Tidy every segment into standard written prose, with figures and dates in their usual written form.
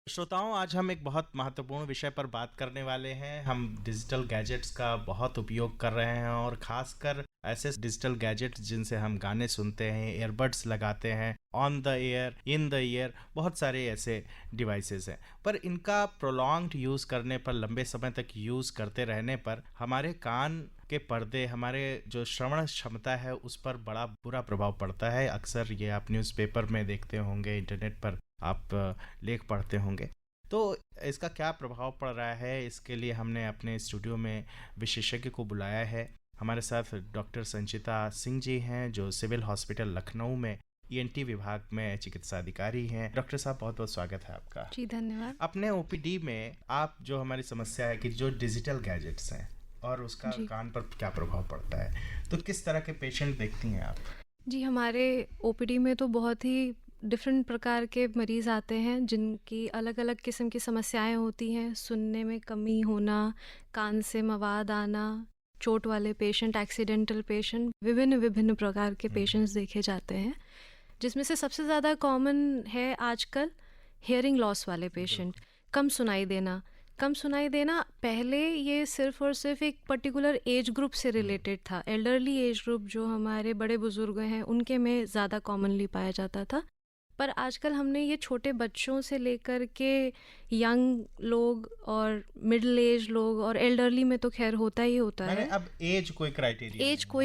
श्रोताओं, आज हम एक बहुत महत्वपूर्ण विषय पर बात करने वाले हैं। हम डिजिटल गैजेट्स का बहुत उपयोग कर रहे हैं और खासकर ऐसे डिजिटल गैजेट्स जिनसे हम गाने सुनते हैं, ईयरबड्स लगाते हैं, on the air, in the year, बहुत सारे ऐसे डिवाइसेस हैं। पर इनका प्रोलॉन्ग्ड यूज़ करने पर, लंबे समय तक यूज़ करते रहने पर हमारे कान के पर्दे, हमारे जो श्रवण क्षमता है उस पर बड़ा बुरा प्रभाव पड़ता है। अक्सर ये आप न्यूज़पेपर में देखते होंगे, इंटरनेट पर आप लेख पढ़ते होंगे। तो इसका क्या प्रभाव पड़ रहा है, इसके लिए हमने अपने स्टूडियो में विशेषज्ञ को बुलाया है। हमारे साथ डॉक्टर संचिता सिंह जी हैं, जो सिविल हॉस्पिटल लखनऊ में ईएनटी विभाग में चिकित्सा अधिकारी हैं। डॉक्टर साहब, बहुत बहुत स्वागत है आपका। जी धन्यवाद। अपने ओपीडी में आप जो हमारी समस्या है कि जो डिजिटल गैजेट्स हैं और उसका कान पर क्या प्रभाव पड़ता है, तो किस तरह के पेशेंट देखती हैं आप? जी, हमारे ओपीडी में तो बहुत ही डिफरेंट प्रकार के मरीज़ आते हैं जिनकी अलग अलग किस्म की समस्याएं होती हैं। सुनने में कमी होना, कान से मवाद आना, चोट वाले पेशेंट, एक्सीडेंटल पेशेंट, विभिन्न विभिन्न प्रकार के पेशेंट्स देखे जाते हैं, जिसमें से सबसे ज़्यादा कॉमन है आजकल हियरिंग लॉस वाले पेशेंट। कम सुनाई देना पहले ये सिर्फ और सिर्फ एक पर्टिकुलर एज ग्रुप से रिलेटेड था। एल्डरली एज ग्रुप जो हमारे बड़े बुजुर्ग हैं उनके में ज़्यादा कॉमनली पाया जाता था। पर आजकल हमने ये छोटे बच्चों से लेकर के यंग लोग और मिडिल एज लोग और एल्डरली में तो खैर होता ही होता है। अब एज कोई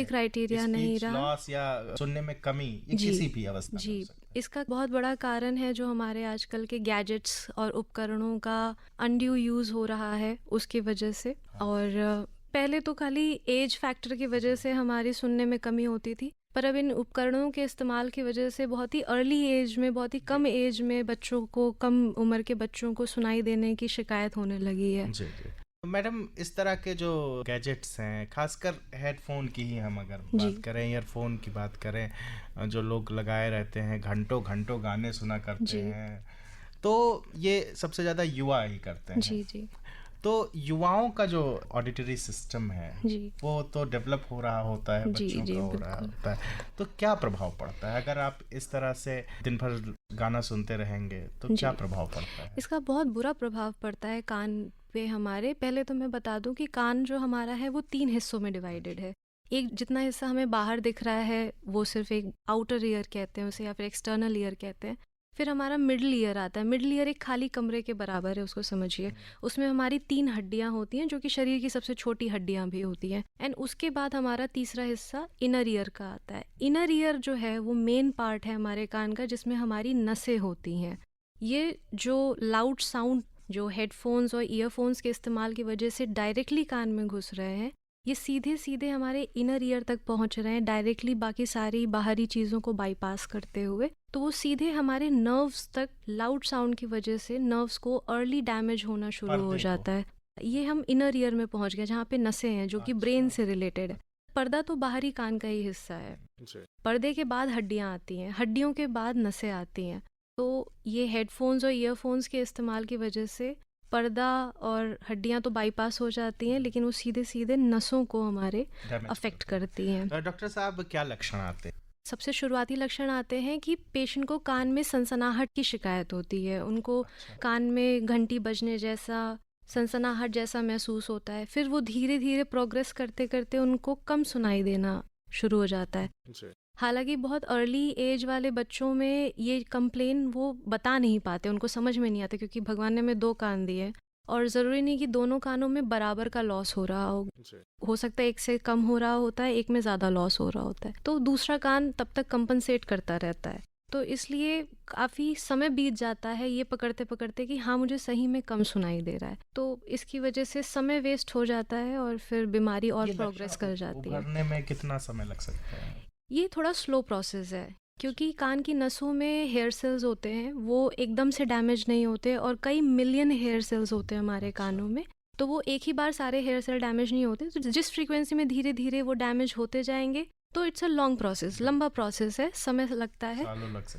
क्राइटेरिया नहीं रहा। लॉस या सुनने में कमी, ये किसी भी अवस्था जी, में हो सकता है। इसका बहुत बड़ा कारण है जो हमारे आजकल के गैजेट्स और उपकरणों का अनड्यू यूज़ हो रहा है उसकी वजह से। और पहले तो खाली एज फैक्टर की वजह से हमारी सुनने में कमी होती थी, पर अब इन उपकरणों के इस्तेमाल की वजह से बहुत ही अर्ली एज में, बहुत ही कम एज में बच्चों को, कम उम्र के बच्चों को सुनाई देने की शिकायत होने लगी है। जी जी। मैडम, इस तरह के जो गैजेट्स हैं, खासकर हेडफोन की ही हम अगर बात करें, ईयरफोन की बात करें, जो लोग लगाए रहते हैं, घंटों घंटों गाने सुना करते हैं, तो ये सबसे ज़्यादा युवा ही करते हैं। जी जी। तो युवाओं का जो ऑडिटरी सिस्टम है वो तो डेवलप हो रहा होता है, बच्चों का हो रहा होता है, तो क्या प्रभाव पड़ता है अगर आप इस तरह से दिन भर गाना सुनते रहेंगे तो क्या प्रभाव पड़ता है? इसका बहुत बुरा प्रभाव पड़ता है कान पे हमारे। पहले तो मैं बता दूं कि कान जो हमारा है वो 3 हिस्सों में डिवाइडेड है। एक जितना हिस्सा हमें बाहर दिख रहा है वो सिर्फ एक आउटर ईयर कहते हैं उसे, या फिर एक्सटर्नल ईयर कहते हैं। फिर हमारा मिडिल ईयर आता है। मिडिल ईयर एक खाली कमरे के बराबर है, उसको समझिए। उसमें हमारी 3 हड्डियां होती हैं जो कि शरीर की सबसे छोटी हड्डियां भी होती हैं। एंड उसके बाद हमारा तीसरा हिस्सा इनर ईयर का आता है। इनर ईयर जो है वो मेन पार्ट है हमारे कान का, जिसमें हमारी नसें होती हैं। ये जो लाउड साउंड जो हेडफोन्स और ईयरफोन्स के इस्तेमाल की वजह से डायरेक्टली कान में घुस रहे हैं, ये सीधे सीधे हमारे इनर ईयर तक पहुंच रहे हैं, डायरेक्टली बाकी सारी बाहरी चीज़ों को बाईपास करते हुए। तो वो सीधे हमारे नर्व्स तक, लाउड साउंड की वजह से नर्व्स को अर्ली डैमेज होना शुरू हो जाता है। ये हम इनर ईयर में पहुंच गए जहाँ पे नसें हैं जो कि ब्रेन से रिलेटेड है। पर्दा तो बाहरी कान का ही हिस्सा है। पर्दे के बाद हड्डियाँ आती हैं, हड्डियों के बाद नसें आती हैं। तो ये हेडफोन्स और ईयरफोन्स के इस्तेमाल की वजह से पर्दा और हड्डियां तो बाईपास हो जाती हैं, लेकिन वो सीधे सीधे नसों को हमारे अफेक्ट करती हैं। डॉक्टर साहब, क्या लक्षण आते हैं? सबसे शुरुआती लक्षण आते हैं कि पेशेंट को कान में सनसनाहट की शिकायत होती है। उनको कान में घंटी बजने जैसा, सनसनाहट जैसा महसूस होता है। फिर वो धीरे धीरे प्रोग्रेस करते करते उनको कम सुनाई देना शुरू हो जाता है। हालांकि बहुत अर्ली एज वाले बच्चों में ये कंप्लेन वो बता नहीं पाते, उनको समझ में नहीं आता, क्योंकि भगवान ने हमें 2 कान दिए और ज़रूरी नहीं कि दोनों कानों में बराबर का लॉस हो रहा हो सकता है एक से कम हो रहा होता है, एक में ज़्यादा लॉस हो रहा होता है, तो दूसरा कान तब तक कंपनसेट करता रहता है। तो इसलिए काफ़ी समय बीत जाता है ये पकड़ते पकड़ते कि हाँ मुझे सही में कम सुनाई दे रहा है। तो इसकी वजह से समय वेस्ट हो जाता है और फिर बीमारी और प्रोग्रेस कर जाती है। उभरने में कितना समय लग सकता है? ये थोड़ा स्लो प्रोसेस है, क्योंकि कान की नसों में हेयर सेल्स होते हैं, वो एकदम से डैमेज नहीं होते और कई मिलियन हेयर सेल्स होते हैं हमारे कानों में। तो वो एक ही बार सारे हेयर सेल डैमेज नहीं होते, तो जिस फ्रीक्वेंसी में धीरे धीरे वो डैमेज होते जाएंगे, तो इट्स अ लॉन्ग प्रोसेस, लंबा प्रोसेस है, समय लगता है,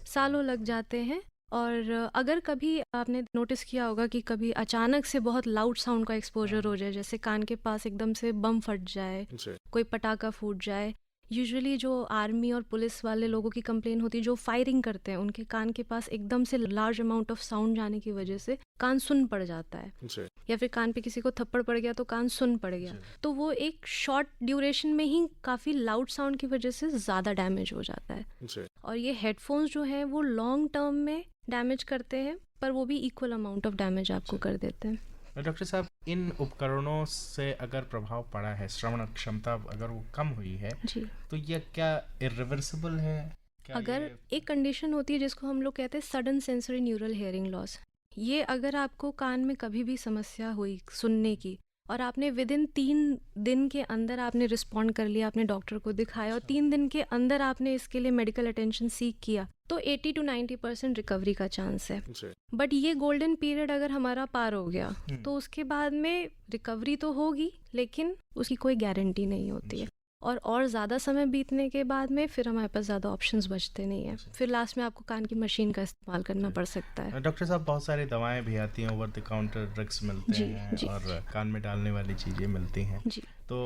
सालों लग जाते हैं। और अगर कभी आपने नोटिस किया होगा कि कभी अचानक से बहुत लाउड साउंड का एक्सपोजर हो जाए, जैसे कान के पास एकदम से बम फट जाए, कोई पटाखा फूट जाए, यूजुअली जो आर्मी और पुलिस वाले लोगों की कंप्लेन होती है, जो फायरिंग करते हैं, उनके कान के पास एकदम से लार्ज अमाउंट ऑफ साउंड जाने की वजह से कान सुन पड़ जाता है, जी या फिर कान पे किसी को थप्पड़ पड़ गया तो कान सुन पड़ गया। जी। तो वो एक शॉर्ट ड्यूरेशन में ही काफ़ी लाउड साउंड की वजह से ज़्यादा डैमेज हो जाता है। जी और ये हेडफोन्स जो हैं वो लॉन्ग टर्म में डैमेज करते हैं, पर वो भी इक्वल अमाउंट ऑफ डैमेज आपको कर देते हैं। डॉक्टर साहब, इन उपकरणों से अगर प्रभाव पड़ा है, श्रवण क्षमता अगर वो कम हुई है, जी, तो ये क्या इरिवर्सिबल है? क्या अगर ये- एक कंडीशन होती है जिसको हम लोग कहते हैं sudden sensory neural hearing loss, ये अगर आपको कान में कभी भी समस्या हुई सुनने की और आपने विद इन 3 दिन के अंदर आपने रिस्पॉन्ड कर लिया, आपने डॉक्टर को दिखाया और 3 दिन के अंदर आपने इसके लिए मेडिकल अटेंशन सीख किया, तो 80 to 90% रिकवरी का चांस है। जी बट ये गोल्डन पीरियड अगर हमारा पार हो गया हम्म। तो उसके बाद में रिकवरी तो होगी, लेकिन उसकी कोई गारंटी नहीं होती है। और ज़्यादा समय बीतने के बाद में फिर हमारे पास ज़्यादा ऑप्शंस बचते नहीं है, फिर लास्ट में आपको कान की मशीन का इस्तेमाल करना पड़ सकता है। डॉक्टर साहब, बहुत सारी दवाएं भी आती हैं, ओवर द काउंटर ड्रग्स मिलते जी, हैं जी, और कान में डालने वाली चीज़ें मिलती हैं, जी तो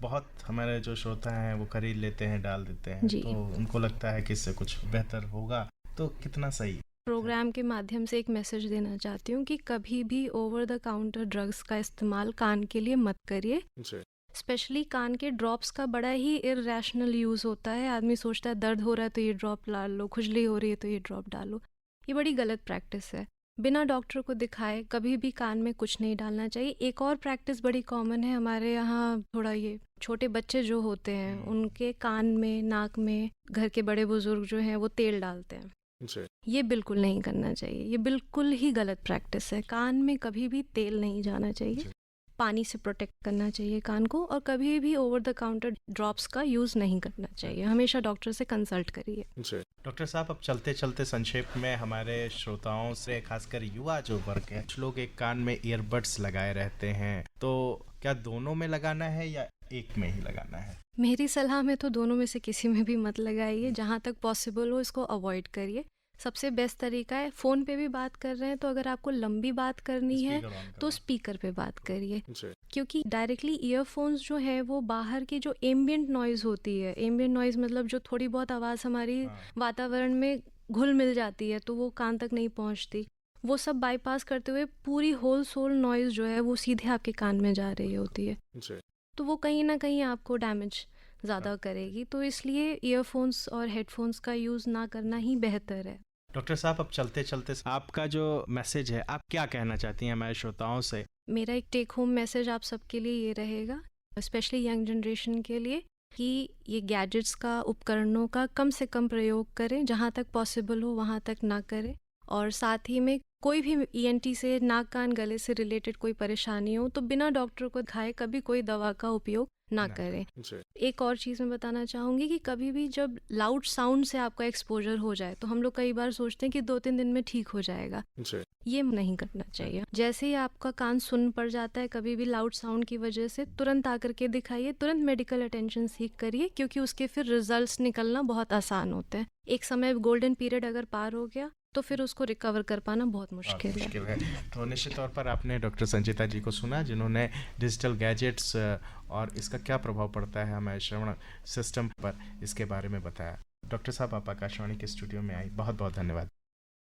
बहुत हमारे जो श्रोता हैं वो खरीद लेते हैं, डाल देते हैं, जी। तो उनको लगता है कि इससे कुछ बेहतर होगा, तो कितना सही? प्रोग्राम के माध्यम से एक मैसेज देना चाहती हूँ कि कभी भी ओवर द काउंटर ड्रग्स का इस्तेमाल कान के लिए मत करिए। जी स्पेशली कान के ड्रॉप्स का बड़ा ही इरेशनल यूज़ होता है। आदमी सोचता है दर्द हो रहा है तो ये ड्रॉप डाल लो, खुजली हो रही है तो ये ड्रॉप डालो। ये बड़ी गलत प्रैक्टिस है। बिना डॉक्टर को दिखाए कभी भी कान में कुछ नहीं डालना चाहिए। एक और प्रैक्टिस बड़ी कॉमन है हमारे यहाँ, थोड़ा ये छोटे बच्चे जो होते हैं उनके कान में, नाक में, घर के बड़े बुजुर्ग जो हैं वो तेल डालते हैं। जी ये बिल्कुल नहीं करना चाहिए, ये बिल्कुल ही गलत प्रैक्टिस है। कान में कभी भी तेल नहीं जाना चाहिए। पानी से प्रोटेक्ट करना चाहिए कान को, और कभी भी ओवर द काउंटर ड्रॉप्स का यूज़ नहीं करना चाहिए। हमेशा डॉक्टर से कंसल्ट करिए। जी डॉक्टर साहब, अब चलते चलते संक्षेप में हमारे श्रोताओं से, खासकर युवा जो वर्ग है, कुछ लोग एक कान में ईयरबड्स लगाए रहते हैं, तो क्या दोनों में लगाना है या एक में ही लगाना है? मेरी सलाह में तो दोनों में से किसी में भी मत लगाइए। जहाँ तक पॉसिबल हो इसको अवॉइड करिए। सबसे बेस्ट तरीका है, फ़ोन पे भी बात कर रहे हैं तो अगर आपको लंबी बात करनी है स्पीकर ऑन तो करो। स्पीकर पे बात करिए, जी क्योंकि डायरेक्टली ईयरफोन्स जो है वो बाहर की जो एम्बियंट नॉइज़ होती है, एम्बियंट नॉइज़ मतलब जो थोड़ी बहुत आवाज़ हमारी हाँ। वातावरण में घुल मिल जाती है तो वो कान तक नहीं पहुंचती, वो सब बाईपास करते हुए पूरी होल सोल नॉइज़ जो है वो सीधे आपके कान में जा रही होती है, जी तो वो कहीं ना कहीं आपको डैमेज ज़्यादा करेगी। तो इसलिए ईयरफोन्स और हेडफोन्स का यूज़ ना करना ही बेहतर है। डॉक्टर साहब, अब चलते चलते आपका जो मैसेज है, आप क्या कहना चाहती हैं हमारे श्रोताओं से? मेरा एक टेक होम मैसेज आप सबके लिए ये रहेगा, स्पेशली यंग जनरेशन के लिए, कि ये गैजेट्स का, उपकरणों का कम से कम प्रयोग करें। जहाँ तक पॉसिबल हो वहाँ तक ना करें। और साथ ही में कोई भी ईएनटी से, नाक कान गले से रिलेटेड कोई परेशानी हो तो बिना डॉक्टर को दिखाए कभी कोई दवा का उपयोग ना करें। जी एक और चीज़ मैं बताना चाहूँगी कि कभी भी जब लाउड साउंड से आपका एक्सपोजर हो जाए तो हम लोग कई बार सोचते हैं कि 2-3 दिन में ठीक हो जाएगा। जी ये नहीं करना चाहिए। जैसे ही आपका कान सुन पड़ जाता है कभी भी लाउड साउंड की वजह से, तुरंत आकर के दिखाइए, तुरंत मेडिकल अटेंशन सीख करिए, क्योंकि उसके फिर रिजल्ट्स निकलना बहुत आसान होते हैं। एक समय गोल्डन पीरियड अगर पार हो गया तो फिर उसको रिकवर कर पाना बहुत मुश्किल है। तो निश्चित तौर पर आपने डॉक्टर संचिता जी को सुना, जिन्होंने डिजिटल गैजेट्स और इसका क्या प्रभाव पड़ता है हमारे श्रवण सिस्टम पर, इसके बारे में बताया। डॉक्टर साहब, आप आकाशवाणी के स्टूडियो में आई, बहुत बहुत धन्यवाद।